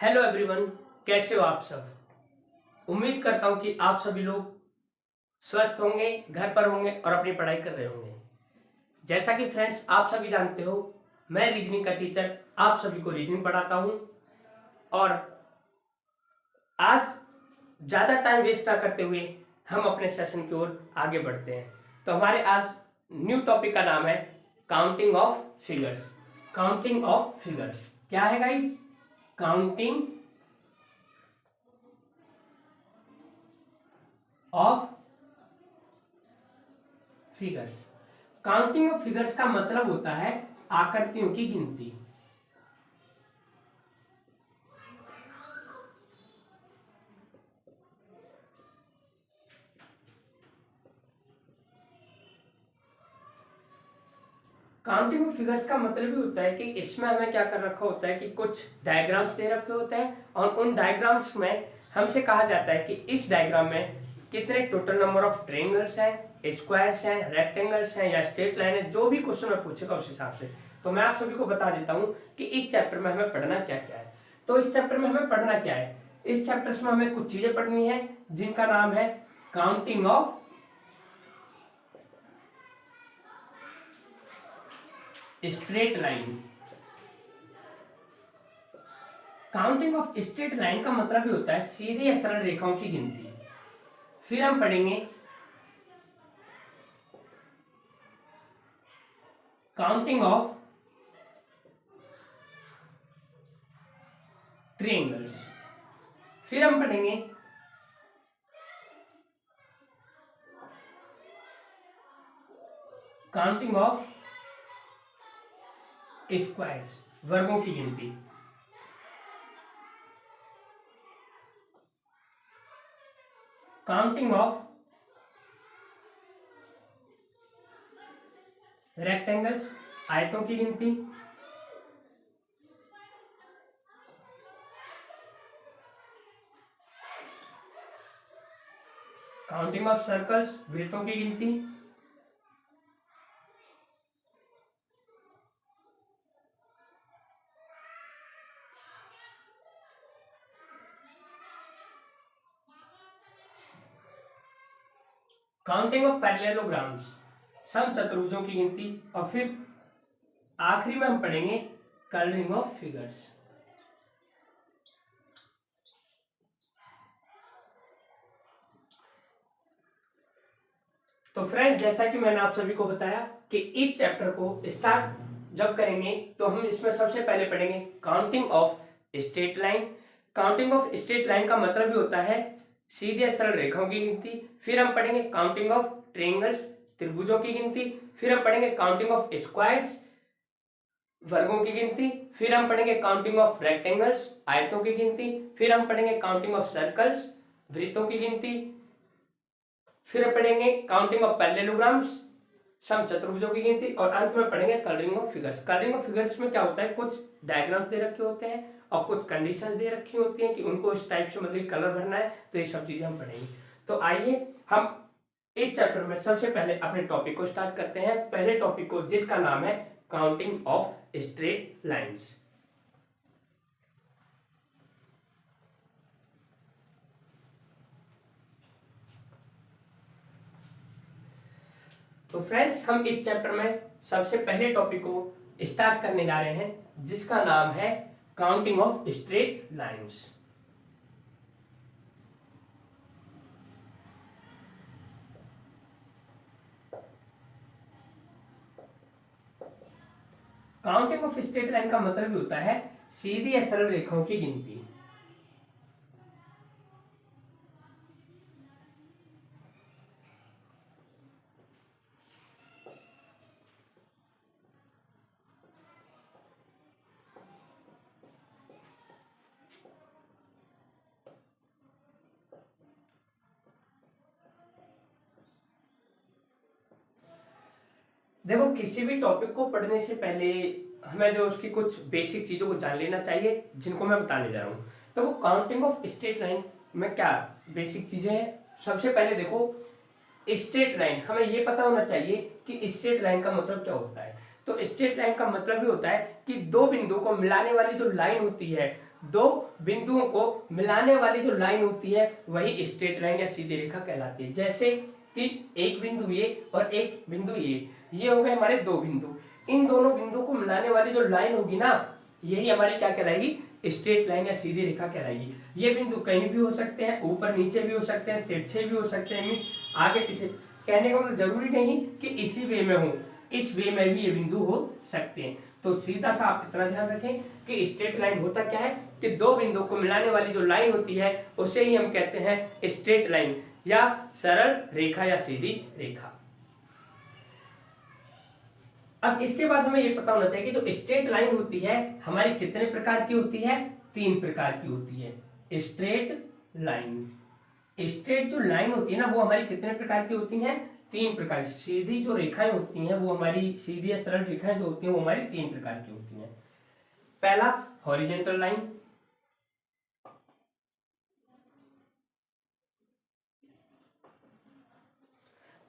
Hello everyone, कैसे हो आप सब। उम्मीद करता हूं कि आप सभी लोग स्वस्थ होंगे, घर पर होंगे और अपनी पढ़ाई कर रहे होंगे। जैसा कि फ्रेंड्स आप सभी जानते हो, मैं रीजनिंग का टीचर आप सभी को रीजनिंग पढ़ाता हूं और आज ज़्यादा टाइम वेस्ट ना करते हुए हम अपने सेशन की ओर आगे बढ़ते हैं। तो हमारे आज न्यू टॉपिक का नाम है counting of figures. Counting of figures क्या है guys? Counting of figures. Counting of figures का मतलब होता है आकृतियों की गिनती। काउंटिंग ऑफ फिगर्स का मतलब भी होता है कि इसमें हमें क्या कर रखा होता है कि कुछ डायग्राम्स दे रखे होते हैं और उन डायग्राम्स में हमसे कहा जाता है कि इस डायग्राम में कितने टोटल नंबर ऑफ ट्रायंगल्स हैं, स्क्वायर्स हैं, रेक्टेंगल्स हैं या स्ट्रेट लाइन है। जो भी क्वेश्चन में पूछेगा उस हिसाब से। तो मैं आप सभी को बता देता हूं कि इस चैप्टर में हमें पढ़ना क्या क्या है। तो इस चैप्टर में हमें पढ़ना क्या है? इस चैप्टर में हमें कुछ चीजें पढ़नी है जिनका नाम है counting of straight line. Counting of straight line का मतलब ही होता है सीधी या सरल रेखाओं की गिनती। फिर हम पढ़ेंगे काउंटिंग ऑफ ट्रायंगल्स। फिर हम पढ़ेंगे काउंटिंग ऑफ स्क्वायर्स, वर्गों की गिनती। काउंटिंग ऑफ रेक्टेंगल्स, आयतों की गिनती। काउंटिंग ऑफ सर्कल्स, वृत्तों की गिनती। काउंटिंग ऑफ पैरेललोग्राम्स, समचतुर्भुजों की गिनती। और फिर आखिरी में हम पढ़ेंगे कलरिंग ऑफ फिगर्स। तो फ्रेंड, जैसा कि मैंने आप सभी को बताया कि इस चैप्टर को स्टार्ट जब करेंगे तो हम इसमें सबसे पहले पढ़ेंगे counting of straight line. Counting of straight line का मतलब भी होता है सीधे सरल रेखाओं की गिनती। फिर हम पढ़ेंगे काउंटिंग ऑफ ट्रायंगल्स, त्रिभुजों की गिनती। फिर हम पढ़ेंगे काउंटिंग ऑफ स्क्वायर्स, वर्गों की गिनती। फिर हम पढ़ेंगे काउंटिंग ऑफ रेक्टेंगल्स, आयतों की गिनती। फिर हम पढ़ेंगे काउंटिंग ऑफ सर्कल्स, वृत्तों की गिनती। फिर पढ़ेंगे काउंटिंग ऑफ पैरेललोग्राम्स, समचतुर्भुजों की गिनती। और अंत में पढ़ेंगे colouring of figures. Colouring of figures में क्या होता है, कुछ डायग्राम्स दे रखे होते हैं और कुछ कंडीशंस दे रखी होती हैं कि उनको इस टाइप से मतलब कलर भरना है। तो ये सब चीजें हम पढ़ेंगे। तो आइए हम इस चैप्टर में सबसे पहले अपने टॉपिक को स्टार्ट करते हैं। पहले टॉपिक को जिसका नाम है काउंटिंग ऑफ स्ट्रेट लाइन्स। तो फ्रेंड्स, हम इस चैप्टर में सबसे पहले टॉपिक को स्टार्ट करने जा रहे हैं जिसका नाम है counting of straight lines. Counting of straight line का मतलब भी होता है सीधी या सरल रेखाओं की गिनती। देखो, किसी भी टॉपिक को पढ़ने से पहले हमें जो उसकी कुछ बेसिक चीजों को जान लेना चाहिए जिनको मैं बताने जा रहा हूँ। तो वो काउंटिंग ऑफ स्ट्रेट लाइन में क्या बेसिक चीजें हैं। सबसे पहले देखो, स्ट्रेट लाइन, हमें ये पता होना चाहिए कि स्ट्रेट लाइन का मतलब क्या होता है। तो स्ट्रेट लाइन का मतलब भी होता है कि दो बिंदुओं को मिलाने वाली जो लाइन होती है दो बिंदुओं को मिलाने वाली जो लाइन होती है वही स्ट्रेट लाइन या सीधी रेखा कहलाती है। जैसे कि एक बिंदु ए और एक बिंदु ए, ये हो गए हमारे दो बिंदु, इन दोनों बिंदु को मिलाने वाली जो लाइन होगी ना, यही हमारी क्या कहलाएगी, स्ट्रेट लाइन या सीधी रेखा कहलाएगी। ये बिंदु कहीं भी हो सकते हैं, ऊपर नीचे भी हो सकते हैं, तिरछे भी हो सकते हैं, मीन्स आगे पीछे। कहने का मतलब जरूरी नहीं कि इसी वे में हो, इस वे में भी ये बिंदु हो सकते हैं। तो सीधा सा आप इतना ध्यान रखें कि स्ट्रेट लाइन होता क्या है कि दो बिंदुओं को मिलाने वाली जो लाइन होती है उसे ही हम कहते हैं स्ट्रेट लाइन या सरल रेखा या सीधी रेखा। अब इसके बाद हमें ये पता होना चाहिए कि जो स्ट्रेट लाइन होती है हमारी कितने प्रकार की होती है, 3 प्रकार की होती है। स्ट्रेट लाइन, स्ट्रेट जो लाइन होती है ना वो हमारी कितने प्रकार की होती हैं, 3 प्रकार। सीधी जो रेखाएं होती हैं वो हमारी, सीधी या सरल रेखाएं जो होती हैं वो हमारी 3 प्रकार की होती हैं। पहला हॉरिजॉन्टल लाइन,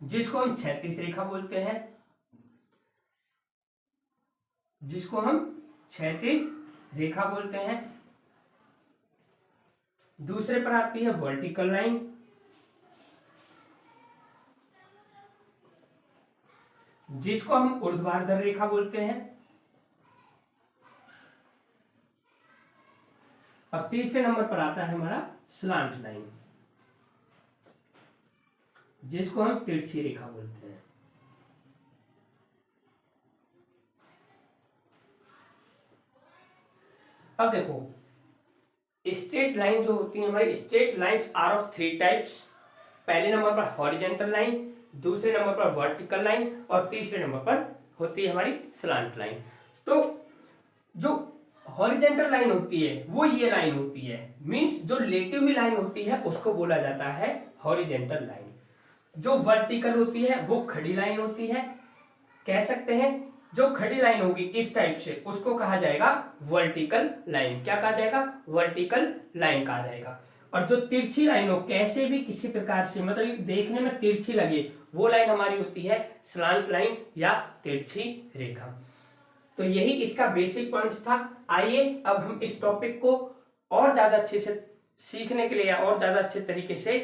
जिसको हम क्षैतिज रेखा बोलते हैं, जिसको हम क्षैतिज रेखा बोलते हैं। दूसरे पर आती है वर्टिकल लाइन, जिसको हम ऊर्ध्वाधर रेखा बोलते हैं। और तीसरे नंबर पर आता है हमारा स्लांट लाइन, जिसको हम तिरछी रेखा बोलते हैं। अब देखो स्ट्रेट लाइन जो होती है हमारी, straight lines are of 3 types. पहले नंबर पर हॉरिजॉन्टल लाइन, दूसरे नंबर पर वर्टिकल लाइन और तीसरे नंबर पर होती है हमारी स्लांट लाइन। तो जो हॉरिजॉन्टल लाइन होती है वो ये लाइन होती है, मींस जो लेटी हुई लाइन होती है उसको बोला जाता है हॉरिजॉन्टल लाइन। जो वर्टिकल होती है वो खड़ी लाइन होती है, कह सकते हैं जो खड़ी लाइन होगी इस टाइप से उसको कहा जाएगा वर्टिकल लाइन। क्या कहा जाएगा, वर्टिकल लाइन कहा जाएगा। और जो तिरछी लाइन हो, कैसे भी किसी प्रकार से मतलब देखने में तिरछी लगे, वो लाइन हमारी होती है स्लांट लाइन या तिरछी रेखा। तो यही इसका बेसिक पॉइंट्स था। आइए अब हम इस टॉपिक को और ज्यादा अच्छे से सीखने के लिए या और ज्यादा अच्छे तरीके से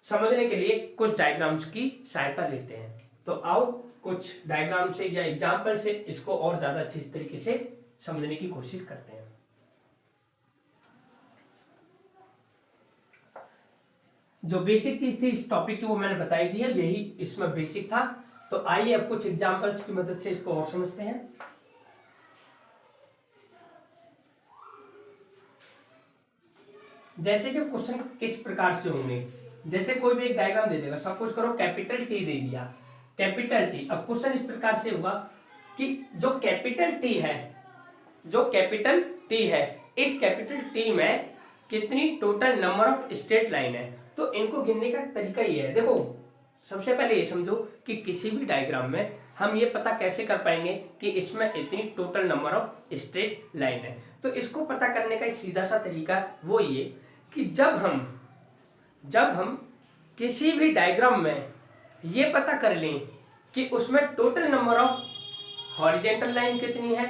समझने के लिए कुछ डायग्राम्स की सहायता लेते हैं। तो आओ कुछ डायग्राम से या एग्जाम्पल से इसको और ज्यादा अच्छी तरीके से समझने की कोशिश करते हैं। जो बेसिक चीज थी इस टॉपिक की वो मैंने बताई दी है, यही इसमें बेसिक था। तो आइए अब कुछ एग्जाम्पल्स की मदद से इसको और समझते हैं। जैसे कि क्वेश्चन किस प्रकार से होंगे, जैसे कोई भी एक डायग्राम दे देगा, सपोज करो कैपिटल टी दे दिया, कैपिटल टी। अब क्वेश्चन इस प्रकार से होगा कि जो कैपिटल टी है, जो कैपिटल टी है, इस कैपिटल टी में कितनी total number of straight line है। तो इनको गिनने का तरीका ये है, देखो सबसे पहले ये समझो कि किसी भी डायग्राम में हम ये पता कैसे कर पाएंगे कि इसमें इतनी total number of straight line है। तो इसको पता करने का एक सीधा सा तरीका वो ये कि जब हम किसी भी डायग्राम में ये पता कर लें कि उसमें total number of horizontal line कितनी है,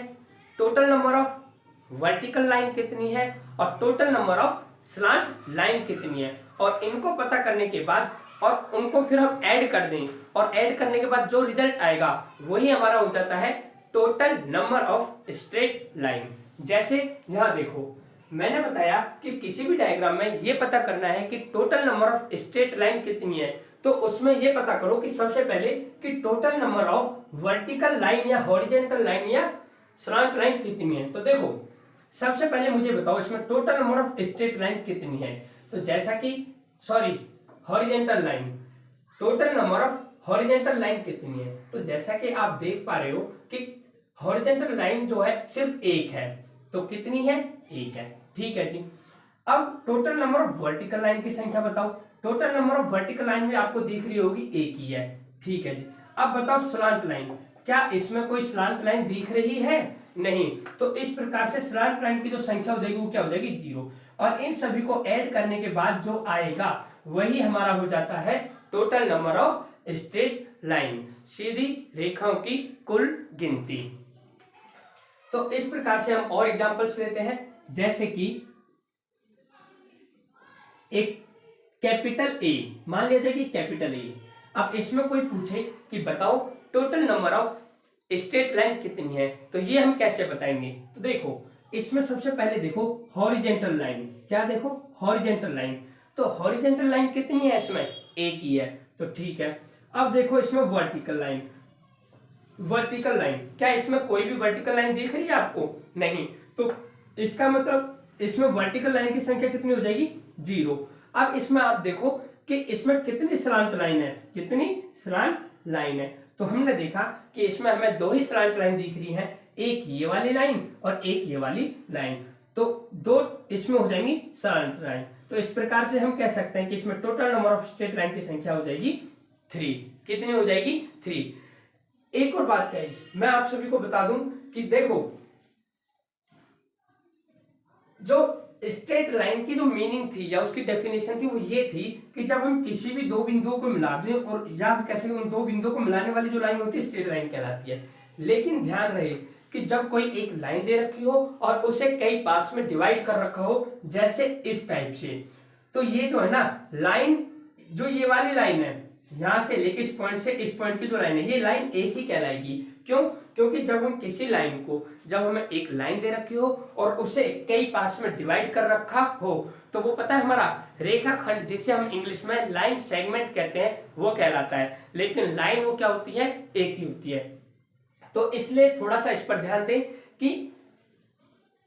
total number of vertical line कितनी है और total number of slant line कितनी है, और इनको पता करने के बाद और उनको फिर हम ऐड कर दें, और ऐड करने के बाद जो रिजल्ट आएगा वही हमारा हो जाता है total number of straight line. जैसे यहां देखो मैंने बताया कि किसी भी डायग्राम में ये पता करना है कि total number of straight line कितनी है, तो उसमें ये पता करो कि सबसे पहले कि total number of vertical line या हॉरिजॉन्टल लाइन या स्लांट लाइन कितनी है। तो देखो सबसे पहले मुझे बताओ इसमें total number of straight line कितनी है। तो जैसा कि horizontal line, total number of horizontal line कितनी है। तो जैसा कि आप देख पा रहे हो कि हॉरिजॉन्टल लाइन जो है सिर्फ एक है, तो कितनी है, एक है, ठीक है जी। अब total number of vertical line की संख्या बताओ। Total number of vertical line भी आपको दिख रही होगी, एक ही है, ठीक है जी। अब बताओ स्लांट लाइन, क्या इसमें कोई स्लांट लाइन दिख रही है, नहीं। तो इस प्रकार से स्लांट लाइन की जो संख्या हो जाएगी वो क्या हो जाएगी, 0। और इन सभी को ऐड करने के बाद जो आएगा वही हमारा हो जाता है total number of straight line, सीधी रेखाओं की कुल गिनती। तो इस प्रकार से हम और एग्जांपल्स लेते हैं। जैसे कि एक कैपिटल ए मान लिया जाए कि कैपिटल ए। अब इसमें कोई पूछे कि बताओ total number of straight line कितनी है, तो ये हम कैसे बताएंगे। तो देखो इसमें सबसे पहले देखो हॉरिजेंटल लाइन, क्या देखो हॉरिजेंटल लाइन, तो हॉरिजेंटल लाइन कितनी है इसमें, एक ही है, तो ठीक है। अब देखो इसमें वर्टिकल लाइन, वर्टिकल लाइन, क्या इसमें कोई भी वर्टिकल लाइन दिख रही है आपको, नहीं, तो इसका मतलब इसमें वर्टिकल लाइन की संख्या कितनी हो जाएगी, 0। अब इसमें आप देखो कि इसमें कितनी स्लांट लाइन है, कितनी स्लांट लाइन है, तो हमने देखा कि इसमें हमें 2 ही स्लांट लाइन दिख रही है, एक ये वाली लाइन और एक ये वाली लाइन, तो 2 इसमें हो जाएंगी स्लांट लाइन। तो इस प्रकार से हम कह सकते हैं कि इसमें total number of straight line की संख्या हो जाएगी 3। कितनी हो जाएगी, 3। एक और बात क्या है, मैं आप सभी को बता दूं कि देखो जो स्ट्रेट लाइन की जो मीनिंग थी या उसकी डेफिनेशन थी वो ये थी कि जब हम किसी भी 2 बिंदुओं को मिला दें, और या हम कैसे उन 2 बिंदुओं को मिलाने वाली जो लाइन होती है स्ट्रेट लाइन कहलाती है। लेकिन ध्यान रहे कि जब कोई एक लाइन दे रखी हो और उसे कई पार्ट्स में डिवाइड कर रखा हो, जैसे इस टाइप से, तो ये जो है ना लाइन, जो ये वाली लाइन है यहां से लेके इस पॉइंट से इस पॉइंट की जो लाइन है, ये लाइन एक ही कहलाएगी। क्यों, क्योंकि जब हम किसी लाइन को, जब हमें एक लाइन दे रखी हो और उसे कई पार्ट्स में डिवाइड कर रखा हो, तो वो पता है हमारा रेखाखंड, जिसे हम इंग्लिश में लाइन सेगमेंट कहते हैं, वो कहलाता है। लेकिन लाइन वो क्या होती है, एक ही होती है। तो इसलिए थोड़ा सा इस पर ध्यान दें कि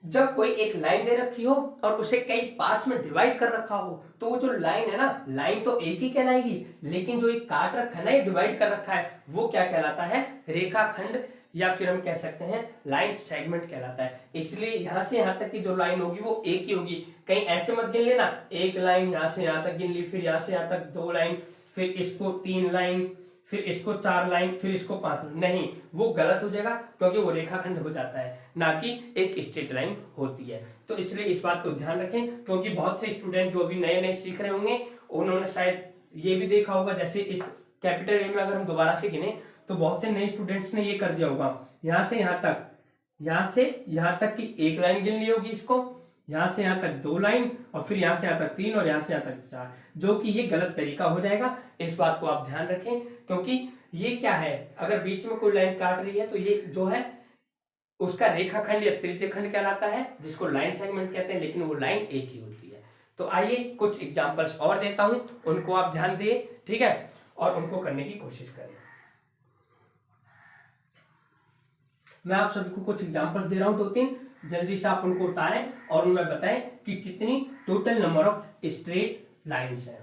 जब कोई एक लाइन दे रखी हो और उसे कई पार्ट्स में डिवाइड कर रखा हो, तो वो जो लाइन है ना, लाइन तो एक ही कहलाएगी, लेकिन जो एक काट रखा है ना, ये डिवाइड कर रखा है, वो क्या कहलाता है, रेखाखंड, या फिर हम कह सकते हैं लाइन सेगमेंट कहलाता है। इसलिए यहां से यहां तक की जो लाइन होगी वो एक ही होगी। कहीं ऐसे मत गिन लेना, एक लाइन यहां से यहां तक गिन ली, फिर यहां से यहां तक 2 लाइन, फिर इसको 3 लाइन, फिर इसको 4 लाइन, फिर इसको 5 लाइन, नहीं, वो गलत हो जाएगा, क्योंकि वो रेखाखंड हो जाता है, ना कि एक स्ट्रेट लाइन होती है। तो इसलिए इस बात को ध्यान रखें, क्योंकि बहुत से स्टूडेंट जो अभी नए नए सीख रहे होंगे, उन्होंने शायद ये भी देखा होगा, जैसे इस कैपिटल ए में अगर हम दोबारा से गिने, तो बहुत से नए स्टूडेंट्स ने ये कर दिया होगा, यहां से यहां तक, यहां से यहां तक की एक लाइन गिन ली होगी इसको, यहां से यहां तक 2 लाइन, और फिर यहां से यहां तक 3, और यहां से यहां तक 4, जो कि ये गलत तरीका हो जाएगा। इस बात को आप ध्यान रखें, क्योंकि ये क्या है, अगर बीच में कोई लाइन काट रही है तो ये जो है उसका रेखाखंड या त्रिज्यखंड कहलाता है, जिसको लाइन सेगमेंट कहते हैं, लेकिन वो लाइन एक ही होती है। तो आइए कुछ एग्जांपल्स और देता हूं, उनको आप ध्यान दें, ठीक है, और उनको करने की कोशिश करें। मैं आप सभी को कुछ एग्जांपल्स दे रहा हूं 2-3, जल्दी से आप उनको उतारें और उनमें बताएं कि कितनी total number of straight lines हैं।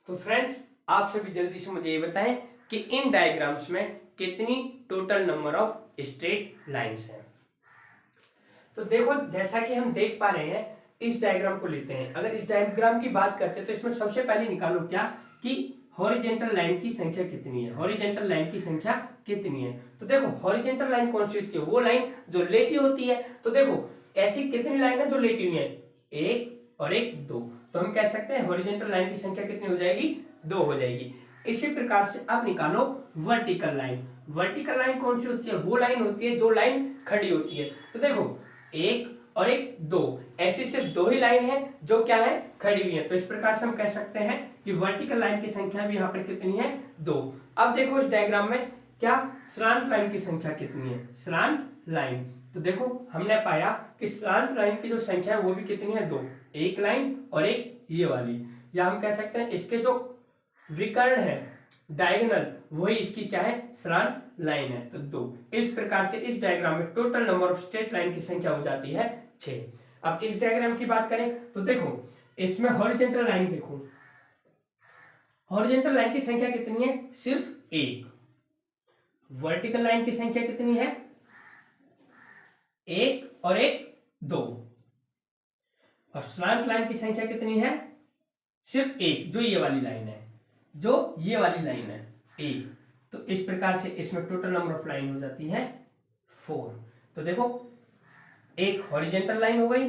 तो फ्रेंड्स, आप सभी जल्दी से मुझे ये बताएं कि इन डायग्राम्स में कितनी total number of straight lines हैं। तो देखो, जैसा कि हम देख पा रहे हैं, इस डायग्राम को लेते हैं। अगर इस डायग्राम की बात करते हैं तो इसमें सबसे पहले निकालो क्या कि हॉरिजेंटल लाइन की संख्या कितनी है, हॉरिजेंटल लाइन की संख्या कितनी है। तो देखो हॉरिजेंटल लाइन कौन सी होती है, वो लाइन जो लेटी होती है। तो देखो ऐसी कितनी लाइन है जो लेटी हुई है, 1 और 1 2, तो हम कह सकते हैं हॉरिजेंटल लाइन की संख्या कितनी हो जाएगी, 2 हो जाएगी। इसी प्रकार से अब निकालो वर्टिकल लाइन। वर्टिकल लाइन कौन सी होती है, वो लाइन होती है जो लाइन खड़ी होती है। तो देखो 1 और 1 2, ऐसी सिर्फ 2 ही लाइन है जो क्या है, खड़ी हुई है। तो इस प्रकार से हम कह सकते हैं कि वर्टिकल लाइन की संख्या भी यहाँ पर कितनी है, 2। अब देखो इस डायग्राम में क्या स्लांट लाइन की संख्या कितनी है, स्लांट लाइन। तो देखो हमने पाया कि स्लांट लाइन की जो संख्या है वो भी कितनी है, 2, एक लाइन और एक ये वाली, या हम कह सकते हैं इसके जो विकर्ण है डायगोनल वही इसकी क्या है, स्लांट लाइन है। तो 2। इस प्रकार से इस डायग्राम में total number of straight line की संख्या हो जाती है 6। अब इस डायग्राम की बात करें तो देखो इसमें हॉरिजॉन्टल लाइन, देखो हॉरिजॉन्टल लाइन की संख्या कितनी है, सिर्फ 1। वर्टिकल लाइन की संख्या कितनी है, 1 और 1 2। और स्लांट लाइन की संख्या कितनी है, सिर्फ 1, जो ये वाली लाइन है, जो ये वाली लाइन है 1। तो इस प्रकार से इसमें टोटल नंबर ऑफ लाइन हो जाती है 4। तो देखो एक हॉरिजॉन्टल लाइन हो गई,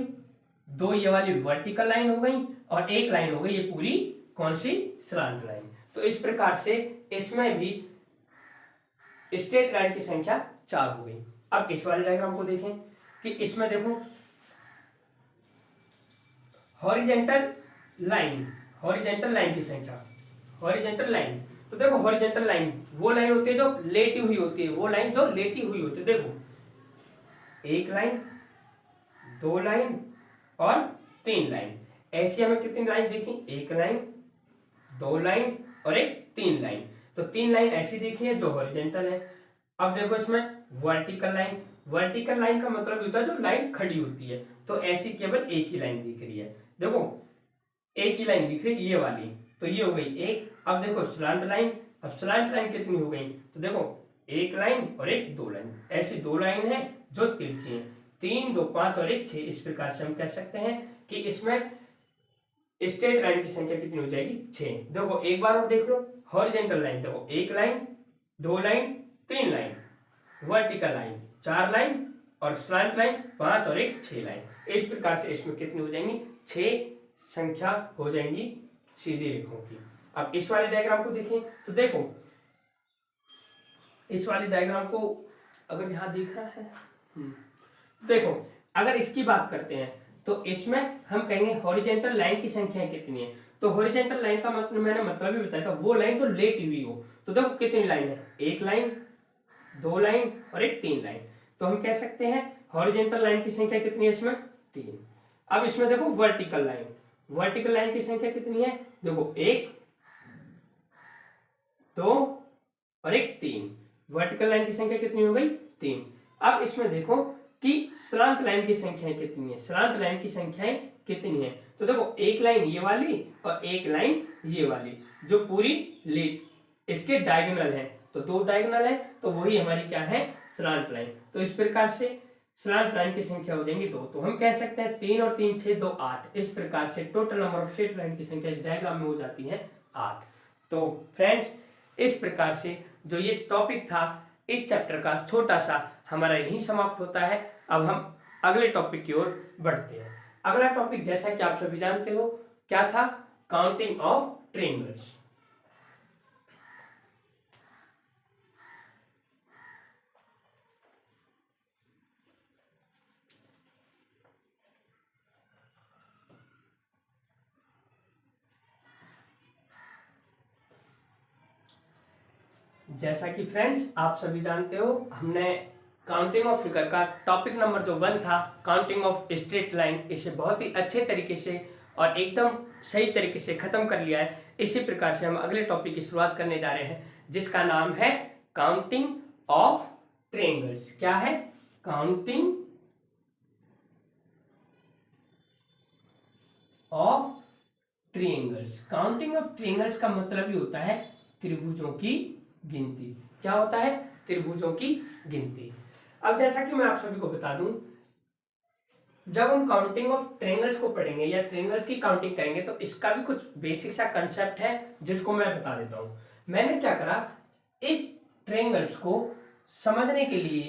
2 ये वाली वर्टिकल लाइन हो गई और 1 लाइन हो गई ये पूरी कौन सी, स्लांट लाइन। तो इस प्रकार से इसमें भी स्ट्रेट लाइन की संख्या 4 हो गई। अब इस वाले डायग्राम को देखें कि इसमें देखो हॉरिजॉन्टल लाइन की संख्या, हॉरिजॉन्टल लाइन। तो देखो हॉरिजॉन्टल लाइन वो लाइन होती है जो लेटी हुई होती है, वो लाइन जो लेटी हुई होती है। देखो 1 लाइन, 2 लाइन और 3 लाइन, ऐसी हमें कितनी लाइन देखी, 1 लाइन, 2 लाइन और एक 3 लाइन। तो 3 लाइन ऐसी देखी है जो हॉरिजॉन्टल है। अब देखो इसमें वर्टिकल लाइन, वर्टिकल लाइन का मतलब होता है जो लाइन खड़ी होती है। तो ऐसी केवल एक ही लाइन दिख रही है, देखो एक ही लाइन दिख रही है ये वाली, तो ये हो गई 1। अब देखो स्लांट लाइन, अब स्लांट लाइन कितनी हो गई, तो देखो 1 लाइन और एक 2 लाइन, ऐसी 2 लाइन है जो तिरछी है, 3 2 5 और 1 6। इस प्रकार से हम कह सकते हैं कि इसमें स्ट्रेट लाइन की संख्या कितनी हो जाएगी, 6। देखो एक बार और देख लो, हॉरिजॉन्टल लाइन देखो 1 line, 2 line, 3 line, vertical line 4 line और स्लांट लाइन 5 और 1 6 लाइन। इस प्रकार से इसमें कितनी हो जाएंगी, 6 संख्या हो जाएंगी सीधी रेखाओं की। अब इस वाले डायग्राम को देखें तो देखो इस वाले डायग्राम को अगर यहां दिख रहा है, देखो अगर इसकी बात करते हैं तो इसमें हम कहेंगे हॉरिजॉन्टल लाइन की संख्या कितनी है। तो हॉरिजॉन्टल लाइन का मतलब मैंने मतलब भी बताया था, वो लाइन तो लेटी हुई हो। तो देखो कितनी लाइन है, 1 लाइन, 2 लाइन और एक 3 लाइन। तो हम कह सकते हैं हॉरिजॉन्टल लाइन की संख्या कितनी है इसमें, 3। अब इसमें देखो वर्टिकल लाइन, वर्टिकल लाइन की संख्या कितनी है, देखो 1 2 और एक 3। वर्टिकल लाइन की संख्या कितनी हो गई, 3। अब इसमें देखो कि स्लांट लाइन की संख्याएं कितनी है, स्लांट लाइन की संख्याएं कितनी है। तो देखो 1 लाइन ये वाली और 1 लाइन ये वाली, जो पूरी इसके डायगोनल है। तो 2 डायगोनल है, तो वही हमारी क्या है, स्लांट लाइन। तो इस प्रकार से स्लांट लाइन की संख्या हो जाएंगी 2। तो हम कह सकते हैं 3 और 3 6 2 8। इस प्रकार से total number of straight line की संख्या इस डायग्राम में हो जाती है 8। तो फ्रेंड्स इस प्रकार से जो ये टॉपिक था इस चैप्टर का छोटा सा हमारा यही समाप्त होता है। अब हम अगले टॉपिक की ओर बढ़ते हैं। अगला टॉपिक जैसा कि आप सभी जानते हो क्या था, काउंटिंग ऑफ ट्रायंगल्स। जैसा कि फ्रेंड्स आप सभी जानते हो हमने काउंटिंग ऑफ फिगर का टॉपिक नंबर जो 1 था, काउंटिंग ऑफ स्ट्रेट लाइन, इसे बहुत ही अच्छे तरीके से और एकदम सही तरीके से खत्म कर लिया है। इसी प्रकार से हम अगले टॉपिक की शुरुआत करने जा रहे हैं जिसका नाम है काउंटिंग ऑफ ट्रायंगल्स। क्या है, counting of triangles. Counting of triangles का मतलब ही होता है त्रिभुजों की गिनती। क्या होता है, त्रिभुजों की गिनती। अब जैसा कि मैं आप सभी को बता दूं, जब हम काउंटिंग ऑफ ट्रायंगल्स को पढ़ेंगे या ट्रायंगल्स की काउंटिंग करेंगे तो इसका भी कुछ बेसिक सा कंसेप्ट है जिसको मैं बता देता हूं। मैंने क्या करा, इस ट्रायंगल्स को समझने के लिए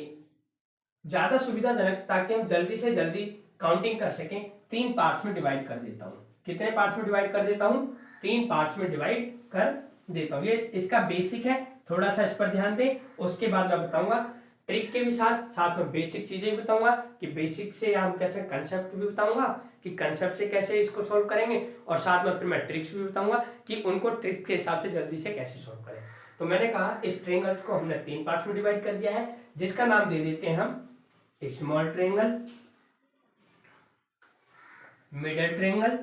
ज्यादा सुविधाजनक ताकि हम जल्दी से जल्दी काउंटिंग कर सकें, 3 पार्ट्स में डिवाइड कर देता हूं। कितने पार्ट्स में डिवाइड कर देता हूं, 3 पार्ट्स में डिवाइड कर देता हूं। ये इसका बेसिक है, थोड़ा सा इस पर ध्यान दें। उसके बाद मैं बताऊंगा ट्रिक के भी साथ साथ में बेसिक चीजें भी बताऊंगा कि बेसिक से हम कैसे कंसेप्ट भी बताऊंगा कि कंसेप्ट से कैसे इसको सॉल्व करेंगे, और साथ में फिर मैं ट्रिक्स भी बताऊंगा कि उनको ट्रिक्स के हिसाब से जल्दी से कैसे सॉल्व करें। तो मैंने कहा इस ट्रायंगल्स को हमने 3 पार्ट्स में डिवाइड कर दिया है, जिसका नाम दे देते हैं हम स्मॉल ट्रायंगल, मिडल ट्रायंगल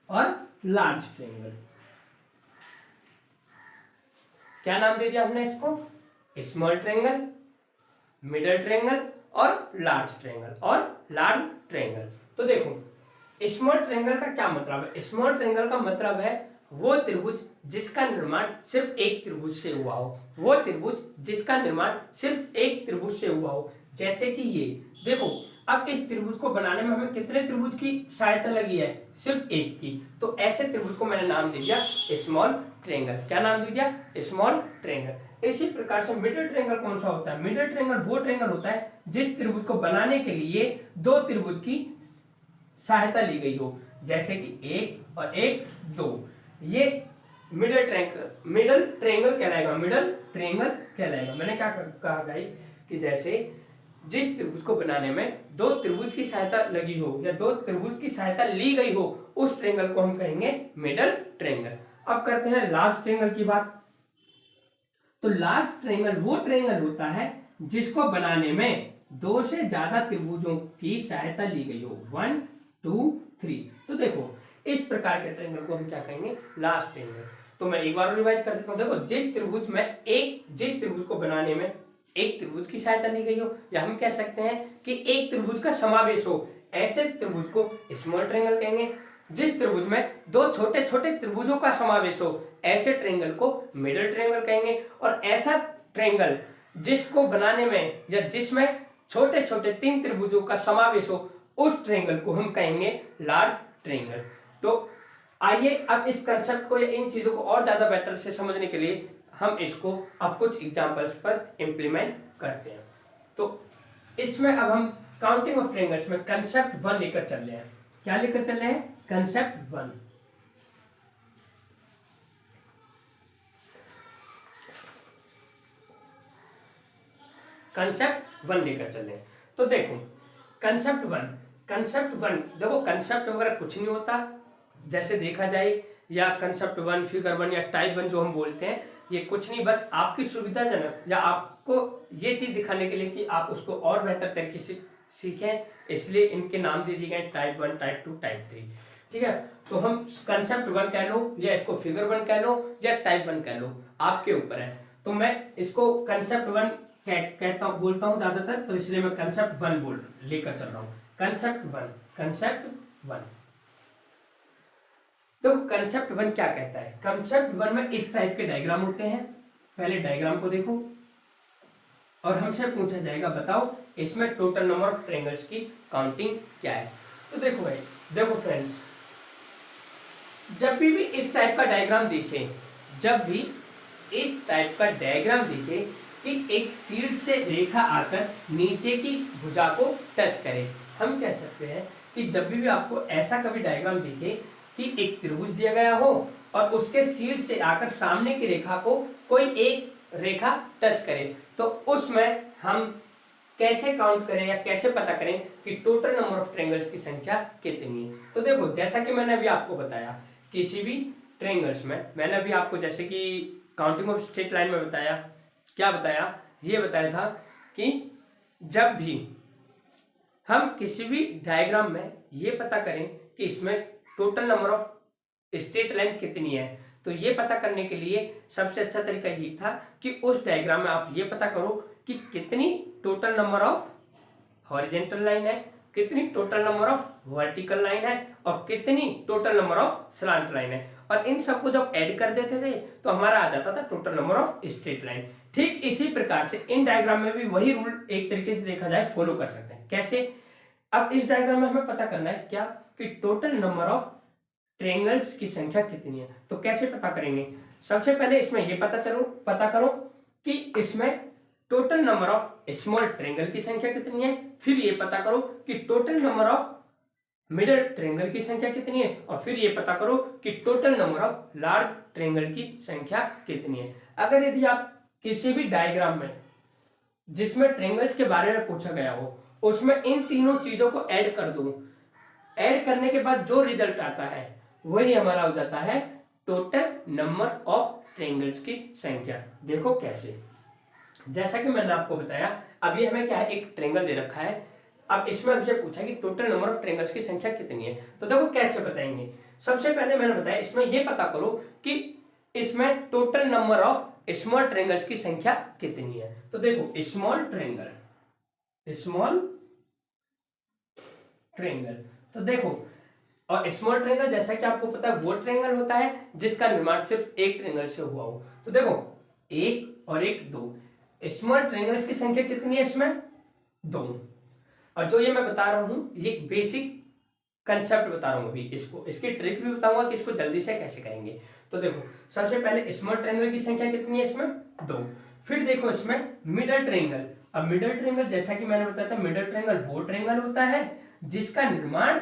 और लार्ज ट्रायंगल। क्या नाम दे दिया हमने इसको? स्मॉल ट्रायंगल, मिडल ट्रायंगल और लार्ज ट्रायंगल और लार्ज ट्रायंगल। तो देखो स्मॉल ट्रायंगल का क्या मतलब है? स्मॉल ट्रायंगल का मतलब है वो त्रिभुज जिसका निर्माण सिर्फ एक त्रिभुज से हुआ हो, वो त्रिभुज जिसका निर्माण सिर्फ एक त्रिभुज से हुआ हो। जैसे कि ये देखो, अब इस त्रिभुज को बनाने में हमें कितने त्रिभुज की सहायता लगी है? सिर्फ एक की। तो ऐसे त्रिभुज को मैंने नाम दे दिया स्मॉल ट्रायंगल। क्या नाम दे दिया? Small triangle. इसी प्रकार से मिडिल ट्रायंगल कौन सा होता है? मिडिल ट्रायंगल वो ट्रायंगल होता है जिस त्रिभुज को बनाने के लिए दो त्रिभुज की सहायता ली गई हो, जैसे कि 1 और 1 2। ये मिडिल ट्रायंगल कहलाएगा, मिडिल ट्रायंगल कहलाएगा। मैंने क्या कहा गाइस कि जैसे जिस त्रिभुज को बनाने में दो त्रिभुज की सहायता लगी हो या दो त्रिभुज की सहायता ली गई हो, उस ट्रायंगल को हम कहेंगे मिडिल ट्रायंगल। अब करते हैं लार्ज ट्रायंगल की बात। तो लार्ज ट्रायंगल वो ट्रायंगल होता है जिसको बनाने में दो से ज्यादा त्रिभुजों की सहायता ली गई हो, 1 2 3। तो देखो इस प्रकार के ट्रायंगल को हम क्या कहेंगे? Large triangle. तो मैं एक बार रिवाइज कर देता हूं। देखो जिस त्रिभुज को बनाने में एक त्रिभुज की सहायता ली गई हो, या हम कह सकते हैं कि एक त्रिभुज का समावेश हो, ऐसे त्रिभुज को स्मॉल ट्रायंगल कहेंगे। जिस त्रिभुज में दो छोटे छोटे त्रिभुजों का समावेश हो, ऐसे ट्रायंगल को मिडिल ट्रायंगल कहेंगे। और ऐसा ट्रायंगल जिसको बनाने में या जिसमें छोटे छोटे 3 त्रिभुजों का समावेश हो, उस ट्रायंगल को हम कहेंगे लार्ज ट्रायंगल। तो आइए अब इस कंसेप्ट को या इन चीजों को और ज्यादा बेटर से समझने के लिए हम इसको अब कुछ एग्जांपल्स पर इंप्लीमेंट करते हैं। तो इसमें अब हम काउंटिंग ऑफ ट्रायंगल्स में कंसेप्ट 1 लेकर चल रहे हैं। क्या लेकर चल रहे हैं? कंसेप्ट 1। कंसेप्ट 1 लेकर चल रहे हैं। तो देखो कंसेप्ट 1 देखो, कंसेप्ट वगैरह कुछ नहीं होता जैसे देखा जाए, या कंसेप्ट 1 फिगर 1 या टाइप 1 जो हम बोलते हैं, ये कुछ नहीं, बस आपकी सुविधाजनक या आपको ये चीज दिखाने के लिए कि आप उसको और बेहतर तरीके से सीखें, इसलिए इनके नाम दे दिए गए टाइप 1 टाइप 2 टाइप 3। ठीक है, तो हम कंसेप्ट 1 कह लो या इसको फिगर 1 कह लो या टाइप 1 कह लो, आपके ऊपर है। तो मैं इसको कंसेप्ट 1 कहता हूँ, बोलता हूँ ज्यादातर, तो इसलिए मैं कंसेप्ट 1 लेकर चल रहा हूँ। कंसेप्ट 1 तो कंसेप्ट 1 क्या कहता है? कंसेप्ट 1 में इस टाइप के डायग्राम होते हैं। पहले डायग्राम को देखो और हमसे पूछा जाएगा बताओ इसमें टोटल नंबर ऑफ ट्रायंगल्स की काउंटिंग क्या है। तो देखो भाई, देखो फ्रेंड्स, जब भी इस टाइप का डायग्राम देखें, कि एक शीर्ष से रेखा आकर नीचे की भुजा को टच करे, हम कह सकते हैं कि जब भी आपको ऐसा कभी डायग्राम दिखे कि एक त्रिभुज दिया गया हो और उसके शीर्ष से आकर सामने की रेखा को कोई एक रेखा टच करे, तो उसमें हम कैसे काउंट करें या कैसे पता करें कि टोटल नंबर ऑफ ट्रायंगल्स की संख्या कितनी है। तो देखो जैसा कि मैंने अभी आपको बताया, किसी भी ट्रायंगल्स में मैंने अभी आपको जैसे कि काउंटिंग ऑफ स्ट्रेट लाइन में बताया, क्या बताया? ये बताया था कि जब भी हम किसी भी डायग्राम में ये पता करें कि इसमें total number of straight line कितनी है, तो ये पता करने के लिए सबसे अच्छा तरीका ये था कि उस डायग्राम में आप ये पता करो कि कितनी total number of horizontal line है, कितनी total number of vertical line है और कितनी total number of slant line है, और इन सबको जब ऐड कर देते थे तो हमारा आ जाता था total number of straight line. ठीक इसी प्रकार से इन डायग्राम में भी वही रूल एक तरीके से देखा जाए फॉलो कर सकते हैं। कैसे? अब इस डायग्राम में हमें पता करना है क्या कि टोटल नंबर ऑफ ट्रायंगल्स की संख्या कितनी है। तो कैसे पता करेंगे? सबसे पहले इसमें ये पता करो कि इसमें total number of small triangle की संख्या कितनी है, फिर ये पता करो कि total number of middle triangle की संख्या कितनी है, और फिर ये पता करो कि total number of large triangle की संख्या कितनी है। अगर यदि आप किसी भी डायग्राम में जिसमें ट्रायंगल्स के बारे में पूछा गया हो उसमें इन तीनों चीजों को ऐड कर दो। ऐड करने के बाद जो रिजल्ट आता है वही हमारा हो जाता है टोटल नंबर ऑफ ट्रायंगल्स की संख्या। देखो कैसे, जैसा कि मैंने आपको बताया, अभी हमें क्या है, एक ट्रायंगल दे रखा है। अब इसमें हमसे पूछा कि टोटल नंबर ऑफ ट्रायंगल्स की संख्या कितनी है। तो देखो कैसे बताएंगे। सबसे पहले मैंने बताया इसमें ये पता करो कि इसमें total number of small triangles की संख्या कितनी है। तो देखो स्मॉल ट्रायंगल, तो देखो, और स्मॉल ट्रायंगल जैसा कि आपको पता है वो ट्रायंगल होता है जिसका निर्माण सिर्फ एक ट्रायंगल से हुआ हो। तो देखो एक और एक दो, स्मॉल ट्रायंगल्स की संख्या कितनी है इसमें, दो। और जो ये मैं बता रहा हूं ये बेसिक कंसेप्ट बता रहा हूं अभी, इसको इसकी ट्रिक भी बताऊंगा कि इसको जल्दी से कैसे करेंगे। तो देखो सबसे पहले स्मॉल ट्रायंगल की संख्या कितनी है इसमें, दो। फिर देखो इसमें मिडल ट्रायंगल। अब मिडल ट्रायंगल जैसा कि मैंने बताया था, मिडल ट्रायंगल वो ट्रायंगल होता है जिसका निर्माण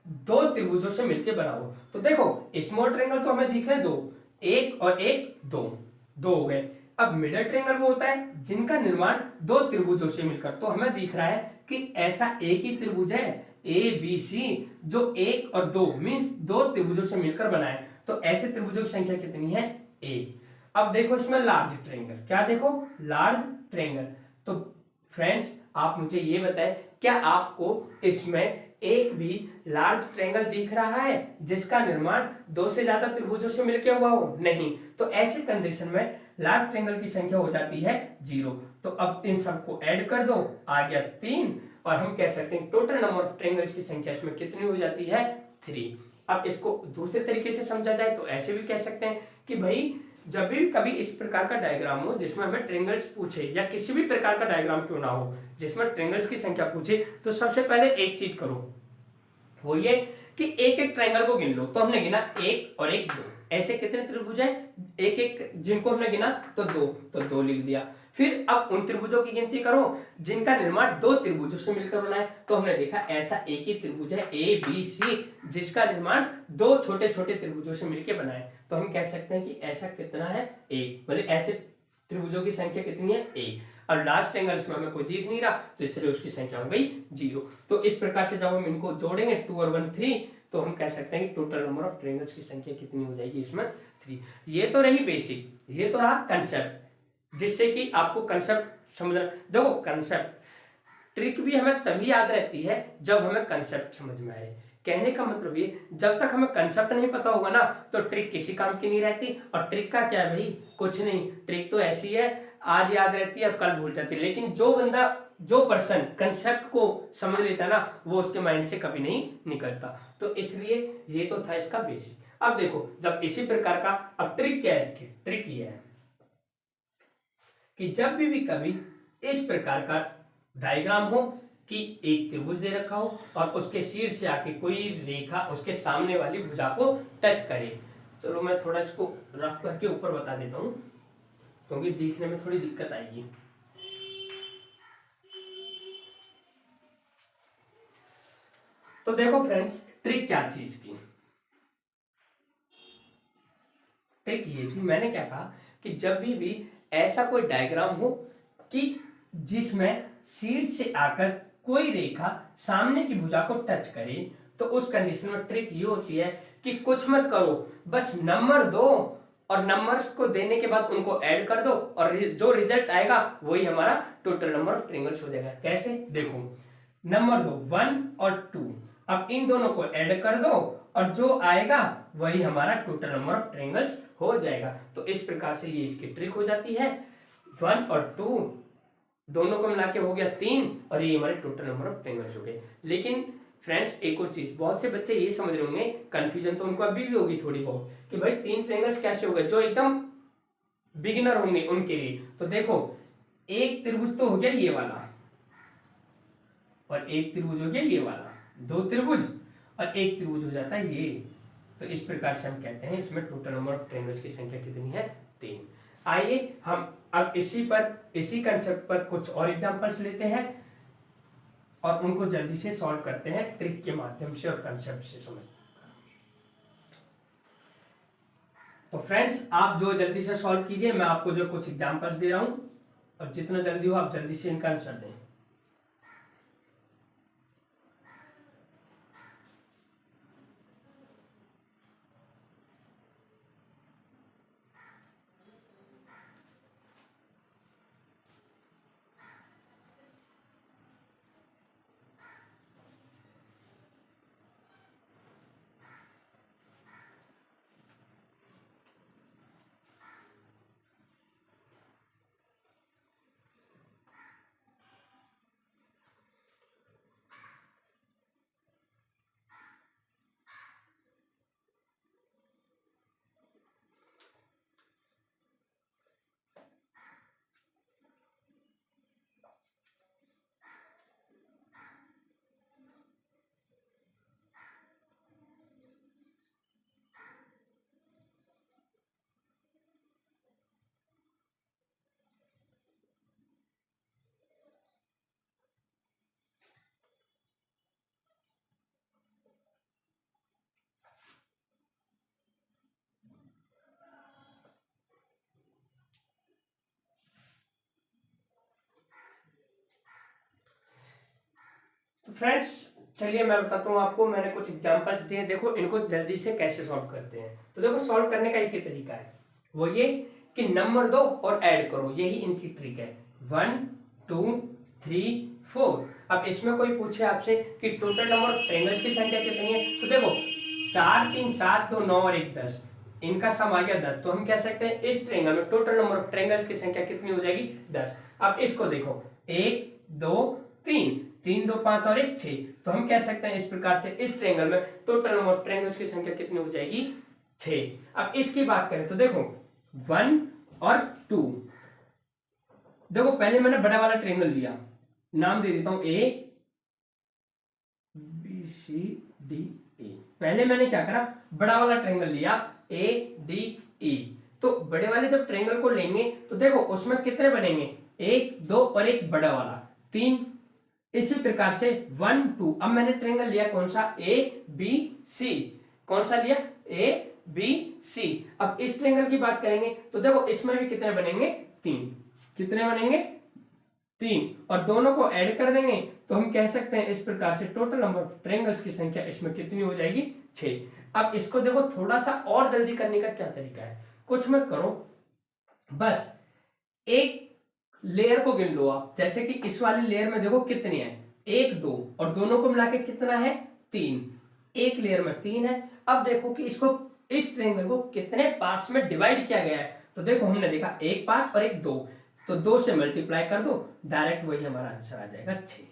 दो त्रिभुजों से मिलकर बना हो। तो देखो स्मॉल ट्रायंगल तो हमें दिख रहे दो, एक और एक दो, दो हो गए। अब मिडल ट्रायंगल वो होता है जिनका निर्माण दो त्रिभुजों से मिलकर, तो हमें दिख रहा है कि ऐसा एक ही त्रिभुज है ए बी सी जो एक और दो मीन्स दो त्रिभुजों से मिलकर बना है। तो ऐसे त्रिभुजों की संख्या कितनी है, एक। अब देखो इसमें लार्ज ट्रायंगल, क्या देखो लार्ज ट्रायंगल। तो फ्रेंड्स आप मुझे ये बताएं, क्या आपको इसमें एक भी लार्ज ट्रायंगल दिख रहा है जिसका निर्माण दो से ज्यादा त्रिभुजों से मिलकर हुआ हो, नहीं। तो ऐसी कंडीशन में लार्ज ट्रायंगल की संख्या हो जाती है 0। तो अब इन सबको ऐड कर दो, आ गया 3, और हम कह सकते हैं टोटल नंबर ऑफ ट्रायंगल्स की संख्या इसमें कितनी हो जाती है, 3। अब इसको दूसरे तरीके से समझा जाए तो ऐसे भी कह सकते हैं कि भाई जब भी कभी इस प्रकार का डायग्राम हो जिसमें हमें ट्रायंगल्स पूछे, या किसी भी प्रकार का डायग्राम क्यों ना हो जिसमें ट्रायंगल्स की संख्या पूछे, तो सबसे पहले एक चीज करो, वो ये कि एक एक ट्रायंगल को गिन लो। तो हमने गिना एक और एक दो, ऐसे कितने त्रिभुज है, एक एक जिनको हमने गिना तो दो, तो दो लिख दिया। फिर अब उन त्रिभुजों की गिनती करो जिनका निर्माण दो त्रिभुजों से मिलकर बना है। तो हमने देखा ऐसा एक ही त्रिभुज है ए बी सी जिसका निर्माण दो छोटे छोटे त्रिभुजों से मिलकर बना है। तो हम कह सकते हैं कि ऐसा कितना है, एक, मतलब ऐसे त्रिभुजों की संख्या कितनी है, एक। और लास्ट ट्रायंगल्स में हमें कोई दिख नहीं रहा तो इसलिए उसकी संख्या हो गई 0। तो इस प्रकार से जब हम इनको जोड़ेंगे 2 और 1 3, तो हम कह सकते हैं कि टोटल नंबर ऑफ ट्रायंगल्स की संख्या कितनी हो जाएगी इसमें, 3। ये तो रही बेसिक, ये तो रहा कंसेप्ट जिससे कि आपको कंसेप्ट समझना। देखो कंसेप्ट ट्रिक भी हमें तभी याद रहती है जब हमें कंसेप्ट समझ में आए। कहने का मतलब ये, जब तक हमें कंसेप्ट नहीं पता होगा ना तो ट्रिक किसी काम की नहीं रहती। और ट्रिक का क्या है भाई, कुछ नहीं, ट्रिक तो ऐसी है आज याद रहती है और कल भूल जाती है। लेकिन जो पर्सन कंसेप्ट को समझ लेता है ना वो उसके माइंड से कभी नहीं निकलता। तो इसलिए ये तो था इसका बेसिक। अब देखो जब इसी प्रकार का, अब ट्रिक क्या है इसकी, ट्रिक ये है कि जब भी कभी इस प्रकार का डायग्राम हो कि एक त्रिभुज दे रखा हो और उसके शीर्ष से आके कोई रेखा उसके सामने वाली भुजा को टच करे। चलो मैं थोड़ा इसको रफ करके ऊपर बता देता हूं क्योंकि दिखने में थोड़ी दिक्कत आएगी। तो देखो फ्रेंड्स ट्रिक क्या थी इसकी, ट्रिक ये थी, मैंने क्या कहा कि जब भी ऐसा कोई डायग्राम हो कि जिसमें शीर्ष से आकर कोई रेखा सामने की भुजा को टच करे, तो उस कंडीशन में ट्रिक ये होती है कि कुछ मत करो, बस नंबर दो और नंबर्स को देने के बाद उनको ऐड कर दो और जो रिजल्ट आएगा वही हमारा टोटल नंबर ऑफ ट्रायंगल्स हो जाएगा। कैसे, देखो नंबर दो 1 और 2, अब इन दोनों को ऐड कर दो और जो आएगा वही हमारा टोटल नंबर ऑफ ट्रायंगल्स हो जाएगा। तो इस प्रकार से ये इसकी ट्रिक हो जाती है। 1 और 2 दोनों को मिला के हो गया 3 और ये हमारे टोटल नंबर ऑफ ट्रायंगल्स हो गए। लेकिन फ्रेंड्स एक और चीज, बहुत से बच्चे ये समझ रहे होंगे, कंफ्यूजन तो उनको अभी भी होगी थोड़ी बहुत कि भाई 3 ट्रायंगल्स कैसे हो गए, जो एकदम बिगिनर होंगे उनके लिए। तो देखो एक त्रिभुज तो हो गया ये वाला और एक त्रिभुज हो गया ये वाला, दो त्रिभुज और एक त्रिभुज हो जाता है ये। तो इस प्रकार से हम कहते हैं इसमें टोटल नंबर ऑफ ट्रायंगल्स की संख्या कितनी है, 3। आइए हम अब इसी कंसेप्ट पर कुछ और एग्जांपल्स लेते हैं और उनको जल्दी से सॉल्व करते हैं ट्रिक के माध्यम से और कंसेप्ट से समझ। तो फ्रेंड्स आप जो जल्दी से सॉल्व कीजिए, मैं आपको जो कुछ एग्जांपल्स दे रहा हूं और जितना जल्दी हो आप जल्दी से इनका आंसर दें। फ्रेंड्स चलिए मैं बताता हूँ आपको, मैंने कुछ एग्जांपल्स दिए हैं, देखो इनको जल्दी से कैसे सॉल्व करते हैं। तो देखो सॉल्व करने का एक ही तरीका है, वो ये कि नंबर दो और ऐड करो, यही इनकी ट्रिक है। 1 2 3 4। अब इसमें कोई पूछे आपसे कि टोटल नंबर ऑफ ट्रायंगल्स की संख्या कितनी है, तो देखो 4 3 7 2 9 और 1 10, इनका सम आ गया 10। तो हम कह सकते हैं इस ट्रायंगल में टोटल नंबर ऑफ ट्रायंगल्स की संख्या कितनी हो जाएगी, 10। अब इसको देखो 1 2 3, 3 2 5 और 1 6, तो हम कह सकते हैं इस प्रकार से इस ट्रायंगल में टोटल नंबर ऑफ ट्रायंगल्स की संख्या कितनी हो जाएगी, 6। अब इसकी बात करें तो देखो 1 और 2, देखो पहले मैंने बड़ा वाला ट्रायंगल लिया, नाम दे देता हूं A B C D E। पहले मैंने क्या करा, बड़ा वाला ट्रायंगल लिया A D E। तो बड़े वाले जब ट्रायंगल को लेंगे तो देखो उसमें कितने बनेंगे, 1 2 और एक बड़ा वाला 3। इसी प्रकार से 1 2, अब मैंने ट्रायंगल लिया कौन सा, A B C। कौन सा लिया, A B C। अब इस ट्रायंगल की बात करेंगे तो देखो इसमें भी कितने बनेंगे, 3। कितने बनेंगे, 3, और दोनों को ऐड कर देंगे तो हम कह सकते हैं इस प्रकार से टोटल नंबर ऑफ ट्रायंगल्स की संख्या इसमें कितनी हो जाएगी, 6। अब इसको देखो थोड़ा सा और जल्दी करने का क्या तरीका है, कुछ मत करो, बस एक लेयर को गिन लो आप। जैसे कि इस वाली लेयर में देखो कितनी है, 1 2, और दोनों को मिला के कितना है, 3। एक लेयर में 3 है। अब देखो कि इसको, इस ट्रायंगल को कितने पार्ट्स में डिवाइड किया गया है, तो देखो हमने देखा एक पार्ट और एक 2, तो 2 से मल्टीप्लाई कर दो, डायरेक्ट वही हमारा आंसर आ जाएगा 6।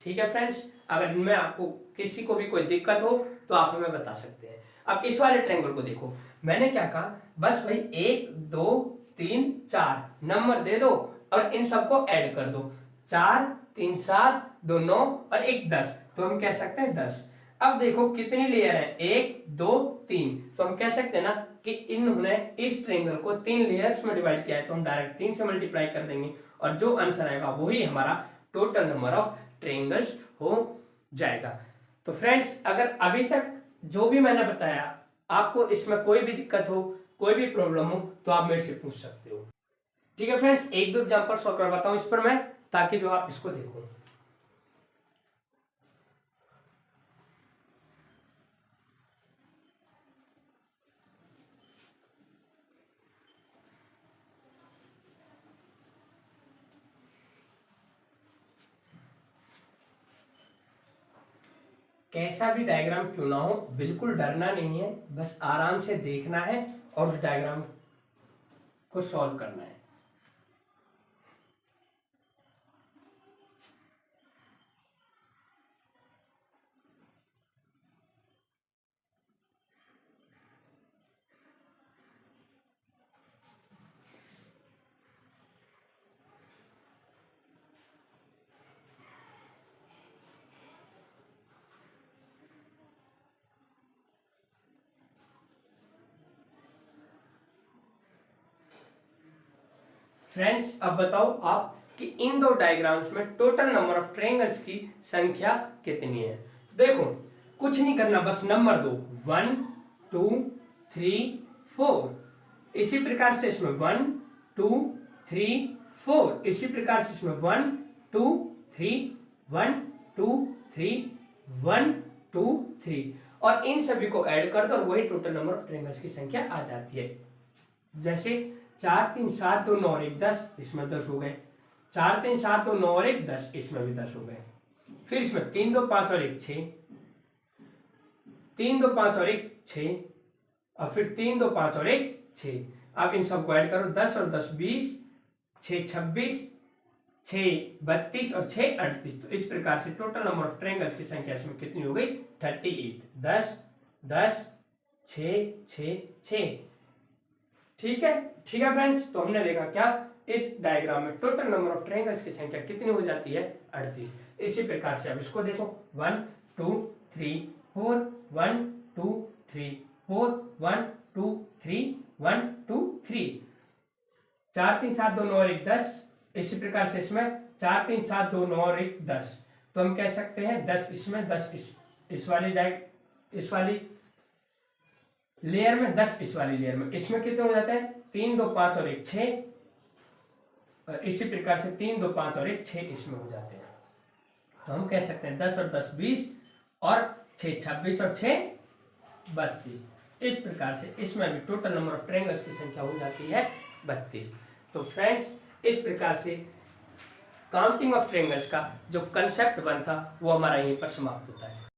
ठीक है फ्रेंड्स, अगर इनमें आपको किसी को भी कोई दिक्कत हो तो आप हमें बता सकते हैं। अब इस वाले ट्रायंगल को देखो, मैंने क्या कहा, बस भाई 1 2 3 4 नंबर दे दो और इन सबको ऐड कर दो, 4 3 7 2 9 और 1 10, तो हम कह सकते हैं 10। अब देखो कितनी लेयर है, 1 2 3, तो हम कह सकते हैं ना कि इन्होंने इस ट्रायंगल को 3 लेयर्स में डिवाइड किया है, तो हम डायरेक्ट 3 से मल्टीप्लाई कर देंगे और जो आंसर आएगा वही हमारा टोटल नंबर ऑफ ट्रायंगल्स हो जाएगा। तो फ्रेंड्स अगर अभी तक जो भी मैंने बताया आपको इसमें कोई भी दिक्कत हो, कोई भी प्रॉब्लम हो, तो आप मेरे से पूछ सकते हो। ठीक है फ्रेंड्स, एक दो एग्जांपल सॉल्व करवाता हूं इस पर मैं, ताकि जो आप इसको देखो। कैसा भी डायग्राम क्यों ना हो, बिल्कुल डरना नहीं है, बस आराम से देखना है और उस डायग्राम को सॉल्व करना है। फ्रेंड्स अब बताओ आप कि इन दो डायग्राम्स में टोटल नंबर ऑफ ट्रायंगल्स की संख्या कितनी है। तो देखो कुछ नहीं करना, बस नंबर दो, 1 2 3 4। इसी प्रकार से इसमें 1 2 3 4, इसी प्रकार से इसमें 1 2 3 1 2 3 1 2 3, और इन सभी को ऐड कर दो और वही टोटल नंबर ऑफ ट्रायंगल्स की संख्या आ जाती है। जैसे 4 3 7 2 9 और 1 10, इसमें 10 हो गए, 4 3 7 2 9 और 1 10, इसमें भी 10 हो गए। फिर इसमें 3 2 5 और 1 6, 3 2 5 और 1 6, और फिर 3 2 5 और 1 6। अब इन सबको ऐड करो, 10 और 10 20, 6 26, 6 32 और 6 38। तो इस प्रकार से टोटल नंबर ऑफ ट्रायंगल्स की संख्या इसमें कितनी हो गई, 38। 10 10 6 6 6। ठीक है फ्रेंड्स, तो हमने देखा क्या, इस डायग्राम में टोटल नंबर ऑफ ट्रायंगल्स की संख्या कितनी हो जाती है, 38। इसी प्रकार से अब इसको देखो, 1 2 3 4 1 2 3 4 1 2 3 1 2 3, 4 3 7 2 9 और 1 10। इसी प्रकार से इसमें 4 3 7 2 9 और 1 10, तो हम कह सकते हैं 10 इसमें 10 इस वाली लेयर में, 10 इस वाली लेयर में। इसमें कितने हो जाते हैं, 3 2 5 और 1 6, इसी प्रकार से 3 2 5 और 1 6 इसमें हो जाते हैं। हम कह सकते हैं 10 और 10 20 और 6 26 और 6 32। इस प्रकार से इसमें भी टोटल नंबर ऑफ ट्रायंगल्स की संख्या हो जाती है 32। तो फ्रेंड्स इस प्रकार से काउंटिंग ऑफ ट्रायंगल्स का जो कंसेप्ट 1 था वो हमारा यहीं पर समाप्त होता है।